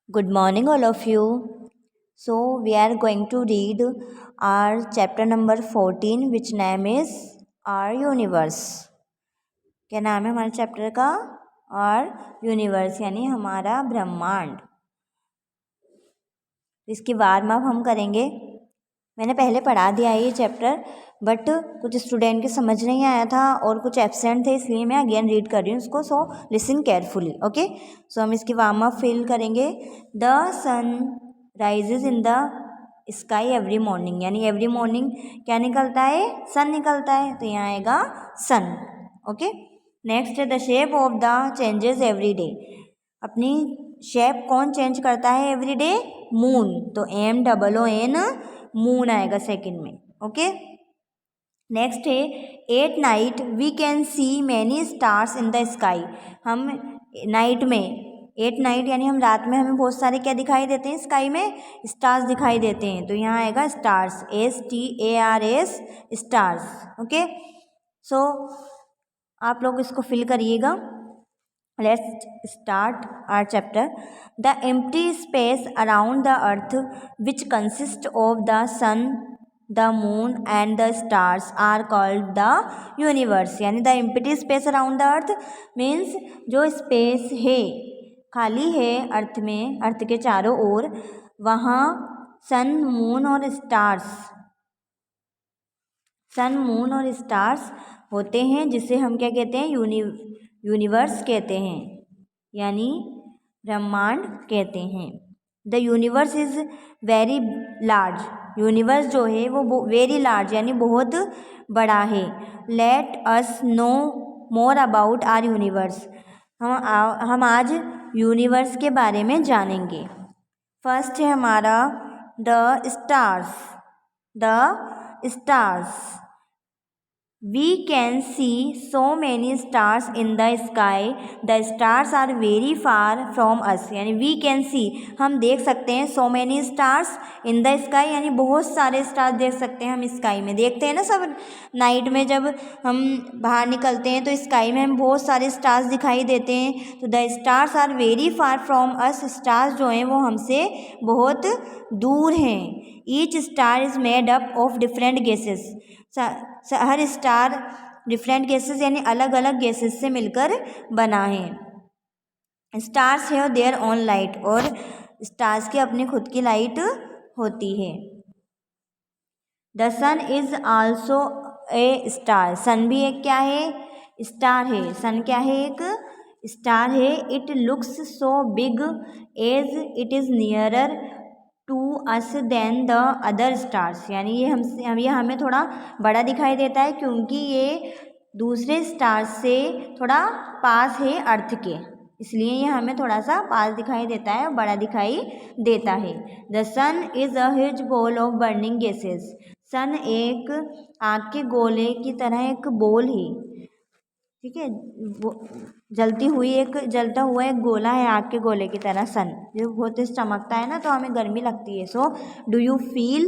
Good morning, all of you. So, we are going to read our chapter number 14, which name is Our Universe. क्या नाम है हमारे chapter का? और universe यानी हमारा ब्रह्मांड. इसकी वार्म अप हम करेंगे. मैंने पहले पढ़ा दिया है ये चैप्टर, बट कुछ स्टूडेंट के समझ नहीं आया था और कुछ एब्सेंट थे, इसलिए मैं अगेन रीड कर रही हूँ उसको. So listen carefully. Okay, so हम इसकी वार्म अप फील करेंगे. The sun rises in the sky every morning, यानी एवरी मॉर्निंग क्या निकलता है? सन निकलता है, तो यहाँ आएगा sun. Okay, next the shape of the changes every day. अपनी शेप कौन चेंज करता है एवरी डे? मून. तो MOON मून आएगा सेकंड में. ओके, नेक्स्ट है at night we can see many stars in the sky. हम नाइट में, एट नाइट यानी हम रात में, हमें बहुत सारे क्या दिखाई देते हैं? स्काई में स्टार्स दिखाई देते हैं. तो यहाँ आएगा स्टार्स, STARS, स्टार्स. ओके, सो आप लोग इसको फिल करिएगा. Let's start our chapter. The empty space around the earth, which consists of the sun, the moon and the stars, are called the universe. यानी the empty space around the earth means जो space है, खाली है अर्थ में, अर्थ के चारों ओर, वहाँ सन, moon और स्टार्स होते हैं, जिसे हम क्या कहते हैं? यूनिवर्स कहते हैं, यानी ब्रह्मांड कहते हैं. The universe is very large. Universe जो है वो वेरी लार्ज यानी बहुत बड़ा है. Let us know more about our universe. हम आज यूनिवर्स के बारे में जानेंगे. फर्स्ट है हमारा the stars. We can see so many stars in the sky. The stars are very far from us. यानी we can see, हम देख सकते हैं, so many stars in the sky यानी बहुत सारे स्टार्स देख सकते हैं हम स्काई में. देखते हैं ना सब नाइट में, जब हम बाहर निकलते हैं तो स्काई में हमें बहुत सारे स्टार्स दिखाई देते हैं. तो the stars are very far from us. Stars जो हैं वो हमसे बहुत दूर हैं. Each star is made up of different gases. हर स्टार डिफरेंट गैसेस यानी अलग अलग गैसेस से मिलकर बना है. Stars have their own light. और स्टार्स की अपनी खुद की लाइट होती है. The sun is also a star. Sun भी एक क्या है? स्टार है. सन क्या है? एक स्टार है. It looks so big as it is nearer to us than the other stars. यानी ये हमें थोड़ा बड़ा दिखाई देता है, क्योंकि ये दूसरे स्टार्स से थोड़ा पास है अर्थ के, इसलिए ये हमें थोड़ा सा पास दिखाई देता है, बड़ा दिखाई देता है. The sun is a huge ball of burning gases. Sun एक आग के गोले की तरह एक बॉल है. ठीक है, वो जलता हुआ एक गोला है, आग के गोले की तरह सन, जो बहुत तेज चमकता है ना, तो हमें गर्मी लगती है. So do you feel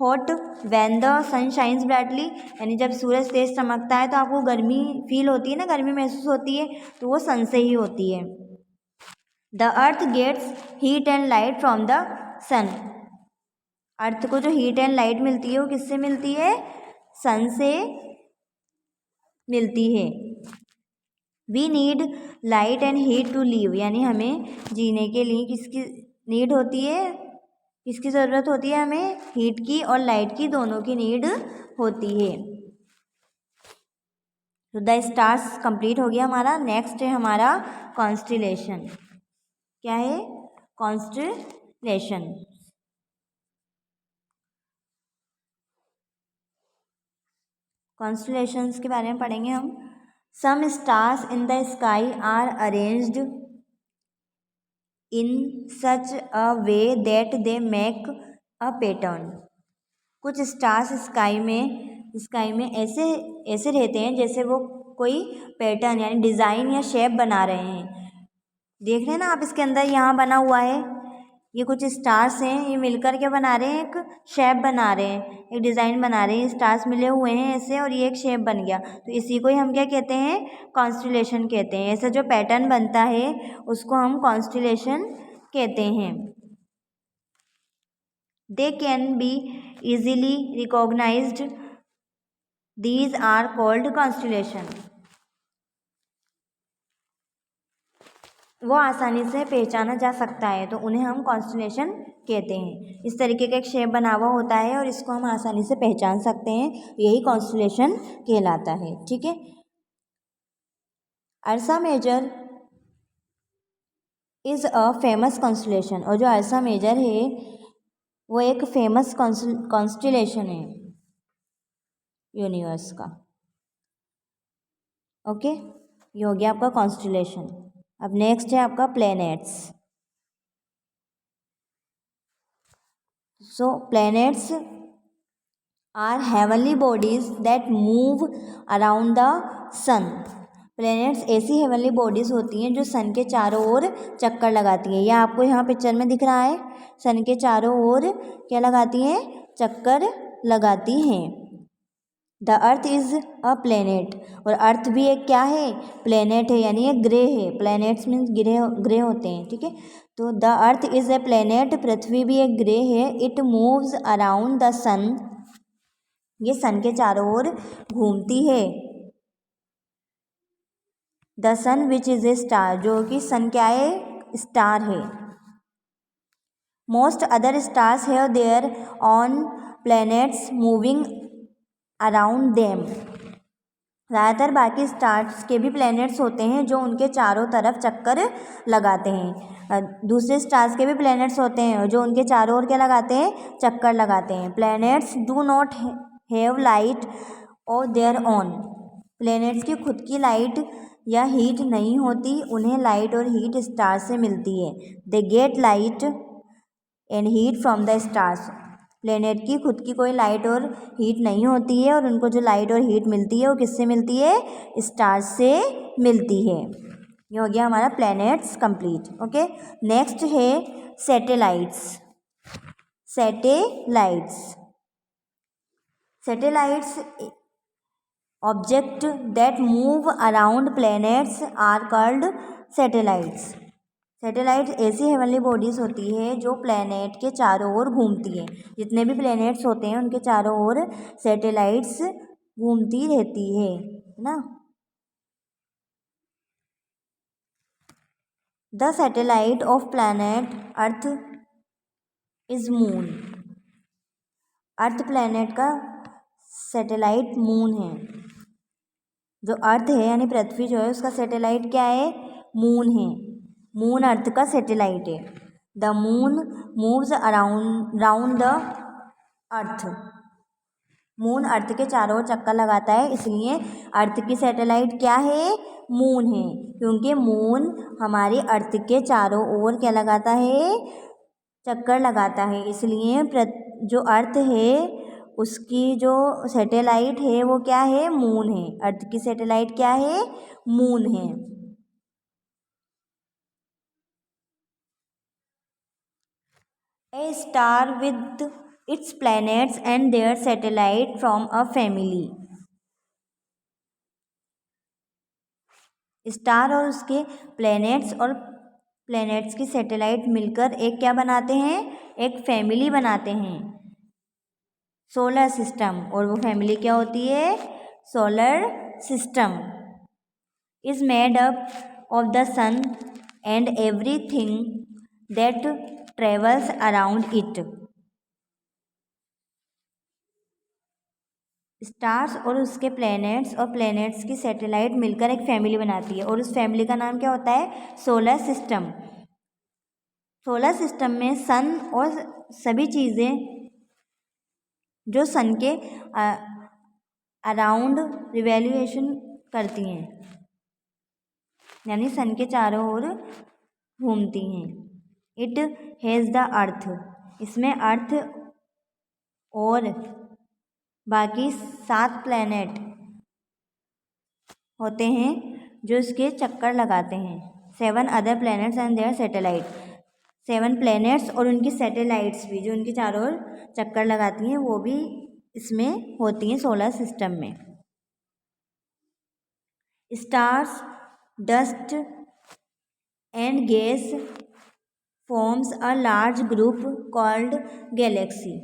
hot when the sun shines brightly. यानी जब सूरज तेज चमकता है तो आपको गर्मी फील होती है ना, गर्मी महसूस होती है, तो वो सन से ही होती है. The earth gets heat and light from the sun. Earth को जो हीट एंड लाइट मिलती है वो किससे मिलती है? सन से मिलती है. We need light and heat to live. यानी हमें जीने के लिए किसकी नीड होती है? किसकी ज़रूरत होती है? हमें हीट की और लाइट की, दोनों की नीड होती है. तो द स्टार्स कंप्लीट हो गया हमारा. नेक्स्ट है हमारा कॉन्स्टिलेशन. क्या है? कॉन्स्टिलेशन. कॉन्स्टिलेशंस के बारे में पढ़ेंगे हम. Some stars in the sky are arranged in such a way that they make a pattern. कुछ स्टार्स स्काई में ऐसे रहते हैं जैसे वो कोई पैटर्न यानी डिज़ाइन या शेप बना रहे हैं. देख रहे हैं ना आप, इसके अंदर यहाँ बना हुआ है, ये कुछ स्टार्स हैं, ये मिलकर क्या बना रहे हैं? एक शेप बना रहे हैं, एक डिज़ाइन बना रहे हैं. स्टार्स मिले हुए हैं ऐसे और ये एक शेप बन गया, तो इसी को ही हम क्या कहते हैं? कॉन्स्टिलेशन कहते हैं. ऐसा जो पैटर्न बनता है उसको हम कॉन्स्टिलेशन कहते हैं। They can be easily recognised, these are called constellation. वो आसानी से पहचाना जा सकता है तो उन्हें हम कॉन्स्टिलेशन कहते हैं। इस तरीके का एक शेप बना हुआ होता है और इसको हम आसानी से पहचान सकते हैं, यही कॉन्स्टिलेशन कहलाता है। ठीक है। Ursa Major is a famous constellation, और जो अर्सा मेजर है वो एक फेमस कॉन्स्टिलेशन है यूनिवर्स का। ओके, ये हो गया आपका कॉन्स्टिलेशन। अब नेक्स्ट है आपका planets. So planets are heavenly bodies that move around the sun. Planets ऐसी हेवनली बॉडीज होती हैं जो सन के चारों ओर चक्कर लगाती हैं। यह आपको यहाँ पिक्चर में दिख रहा है, सन के चारों ओर क्या लगाती हैं, चक्कर लगाती हैं। The earth is a planet, और अर्थ भी एक क्या है, प्लैनेट है, यानी एक ग्रह है। प्लैनेट्स मीन्स ग्रह होते हैं। ठीक है, तो the earth is a planet, पृथ्वी भी एक ग्रह है। It moves around the sun, ये सन के चारों ओर घूमती है। The sun which is a star, जो कि सन क्या है, स्टार है। Most other stars have their own planets moving around them. ज़्यादातर बाकी स्टार्स के भी प्लैनेट्स होते हैं जो उनके चारों तरफ चक्कर लगाते हैं। दूसरे स्टार्स के भी प्लैनेट्स होते हैं जो उनके चारों ओर क्या लगाते हैं, चक्कर लगाते हैं। Planets do not have light और देयर ऑन, प्लैनेट्स की खुद की लाइट या हीट नहीं होती, उन्हें लाइट और हीट स्टार से मिलती है। They get light and heat from the stars, planet की खुद की कोई लाइट और हीट नहीं होती है, और उनको जो लाइट और हीट मिलती है वो किससे मिलती है, स्टार्स से मिलती है। ये हो गया हमारा प्लैनेट्स कंप्लीट। ओके, नेक्स्ट है satellites. Satellites, satellites object that move around planets are called satellites. Satellite ऐसी हेवनली बॉडीज़ होती है जो प्लैनेट के चारों ओर घूमती है। जितने भी प्लैनेट्स होते हैं उनके चारों ओर सैटेलाइट्स घूमती रहती है ना। The satellite of planet earth is moon, earth planet का सैटेलाइट मून है। जो अर्थ है यानी पृथ्वी जो है उसका सैटेलाइट क्या है, मून है। मून अर्थ का सैटेलाइट है। The moon moves round the earth, moon earth के चारों ओर चक्कर लगाता है, इसलिए अर्थ की सैटेलाइट क्या है, मून है। क्योंकि मून हमारी अर्थ के चारों ओर क्या लगाता है, चक्कर लगाता है, इसलिए जो अर्थ है उसकी जो सैटेलाइट है वो क्या है, मून है। अर्थ की सैटेलाइट क्या है, मून है। A star with its planets and their satellite from a family। Star और उसके प्लैनेट्स और प्लैनेट्स की सैटेलाइट मिलकर एक क्या बनाते हैं, एक फैमिली बनाते हैं, सोलर सिस्टम। और वो फैमिली क्या होती है, solar system is made up of the sun and everything that travels around it. Stars और उसके प्लैनेट्स और प्लैनेट्स की सैटेलाइट मिलकर एक फैमिली बनाती है, और उस फैमिली का नाम क्या होता है, सोलर सिस्टम। सोलर सिस्टम में सन और सभी चीज़ें जो सन के अराउंड रिवैल्यूएशन करती हैं, यानी सन के चारों ओर घूमती हैं। इट हैज़ द अर्थ, इसमें अर्थ और बाकी 7 प्लैनेट होते हैं जो इसके चक्कर लगाते हैं। 7 other planets and their satellite, 7 planets और उनकी सैटेलाइट्स भी जो उनके चारों ओर चक्कर लगाती हैं वो भी इसमें होती हैं सोलर सिस्टम में। Stars, dust and gas forms a large group called galaxy.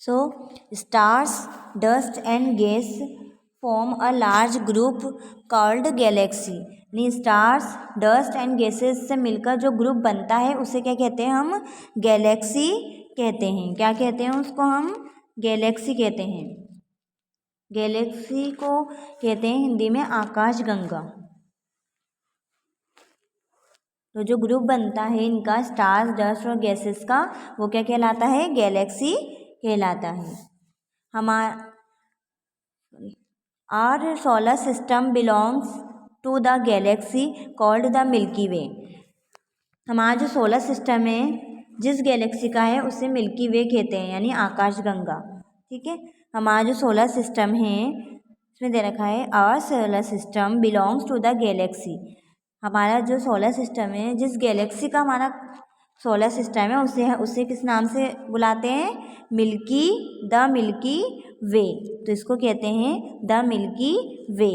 So, stars, dust and gas form a large group called galaxy. यानी स्टार्स, डस्ट एंड गैसेस से मिलकर जो ग्रुप बनता है उसे क्या कहते हैं हम? गैलेक्सी कहते हैं. क्या कहते हैं उसको हम? गैलेक्सी कहते हैं. गैलेक्सी को कहते हैं हिंदी में आकाश गंगा. तो जो ग्रुप बनता है इनका स्टार्स, डस्ट और गैसेस का, वो क्या कहलाता है? गैलेक्सी कहलाता है. Our solar system belongs to the galaxy called the milky Way. हमारा जो सोलर सिस्टम है जिस गैलेक्सी का है उसे मिल्की वे कहते हैं, यानी आकाश गंगा. ठीक है. हमारा जो सोलर सिस्टम है इसमें दे रखा है our solar system belongs to the galaxy. हमारा जो सोलर सिस्टम है, जिस गैलेक्सी का हमारा सोलर सिस्टम है उसे किस नाम से बुलाते हैं? The milky way. तो इसको कहते हैं the milky way.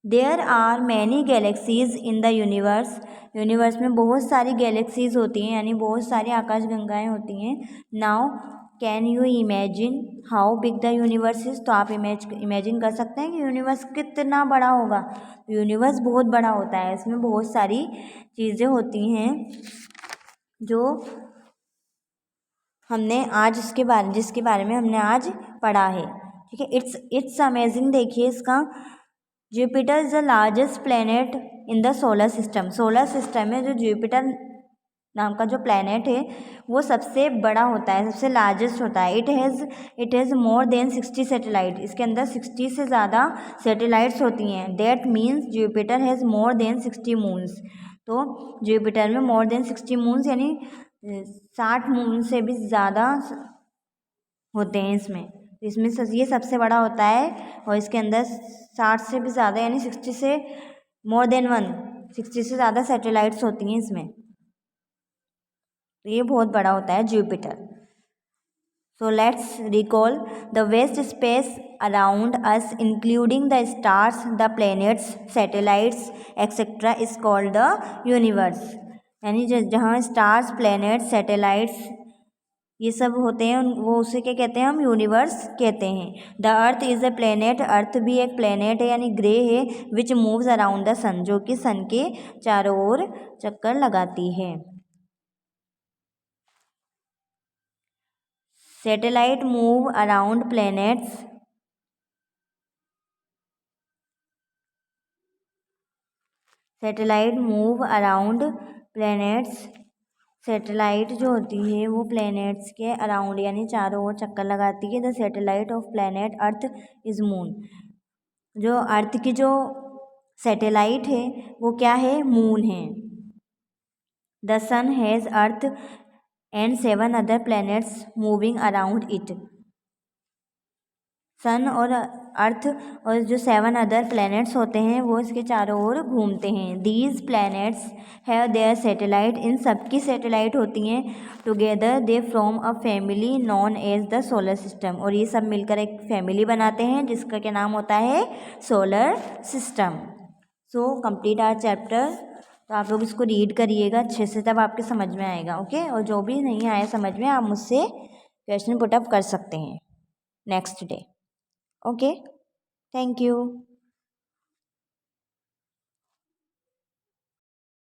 There are many galaxies in the universe. Universe में बहुत सारी गैलेक्सीज होती हैं, यानी बहुत सारी आकाश गंगाएँ होती हैं. Now can you imagine how big the universe is. तो आप इमेजिन कर सकते हैं कि यूनिवर्स कितना बड़ा होगा. यूनिवर्स बहुत बड़ा होता है, इसमें बहुत सारी चीज़ें होती हैं जो हमने आज जिसके बारे में हमने आज पढ़ा है. ठीक है. It's amazing. देखिए इसका, Jupiter is the largest planet in the solar system. Solar system में जो जुपिटर नाम का जो प्लैनेट है वो सबसे बड़ा होता है, सबसे लार्जेस्ट होता है. It has more than 60 satellite. इसके अंदर 60 से ज़्यादा सैटेलाइट्स होती हैं. That means Jupiter has more than 60 moons. तो जुपिटर में मोर देन 60 मून्स यानी 60 मून से भी ज़्यादा होते हैं इसमें. इसमें ये सबसे बड़ा होता है और इसके अंदर 60 से भी ज़्यादा यानी 60 से मोर देन 60 से ज़्यादा सैटेलाइट्स होती हैं इसमें. तो ये बहुत बड़ा होता है Jupiter. So let's recall the vast space around us including the stars, the planets, satellites etcetera is called the universe. यानी जहाँ स्टार्स, प्लैनेट्स, सैटेलाइट्स ये सब होते हैं वो उसे क्या कहते हैं? हम यूनिवर्स कहते हैं. The earth is a planet. Earth भी एक प्लैनेट है यानी ग्रे है. Which moves around the sun. जो कि सन के चारों ओर चक्कर लगाती है. Satellite move around planets. Satellite move around planets. Satellite जो होती है वो प्लैनेट्स के अराउंड यानी चारों ओर चक्कर लगाती है. The satellite of planet earth is moon. जो अर्थ की जो सैटेलाइट है वो क्या है? मून है. The sun has earth and 7 other planets moving around it. Sun और अर्थ और जो 7 अदर प्लैनेट्स होते हैं वो इसके चारों ओर घूमते हैं. These planets have their satellite. इन सब की सैटेलाइट होती हैं. Together they form a family known as the solar system. और ये सब मिलकर एक फैमिली बनाते हैं जिसका क्या नाम होता है? Solar system. So complete our chapter. तो आप लोग इसको रीड करिएगा अच्छे से, तब आपके समझ में आएगा. ओके. और जो भी नहीं आया समझ में आप मुझसे क्वेश्चन पुटअप कर सकते हैं next day. Okay, thank you.